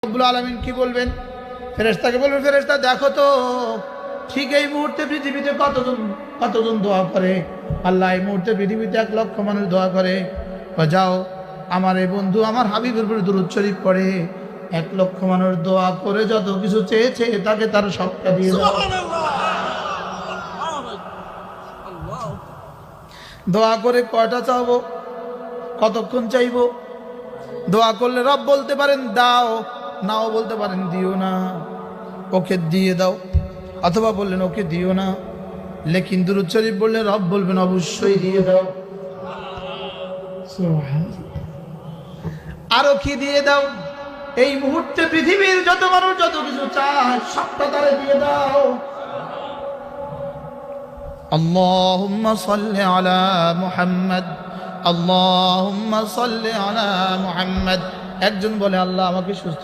রব্বুল আলামিন কি বলবেন? ফেরেশতাকে বলবেন, ফেরেশতা দেখো তো ঠিক এই মুহূর্তে পৃথিবীতে কতজন দোয়া করে। আল্লাহ এই মুহূর্তে পৃথিবীতে 1 লক্ষ মানুষ দোয়া করে। যাও আমার এই বন্ধু আমার হাবিবের উপরে দুরূদ শরীফ পড়ে, 1 লক্ষ মানুষ দোয়া করে যত কিছু চেয়েছে তাকে তার সবটা দিয়ে দাও। দোয়া করে কয়টা চাইবো, কতক্ষণ চাইবো? দোয়া করলে রব বলতে পারেন দাও, নাও বলতে পারেন দিও না, ওকে দিয়ে দাও, অথবা বললেন ওকে দিও না। লেকিন দুরূদ শরীফ বললে রব বলবেন অবশ্যই দিয়ে দাও। আরো কি দিয়ে দাও? এই মুহূর্তে পৃথিবীর যত মানুষ যত কিছু চায় সবটা তারে দিয়ে দাও। আল্লাহুম্মা সাল্লি আলা মুহাম্মাদ, আল্লাহুম্মা সাল্লি আলা মুহাম্মাদ। একজন বলে আল্লাহ আমাকে সুস্থ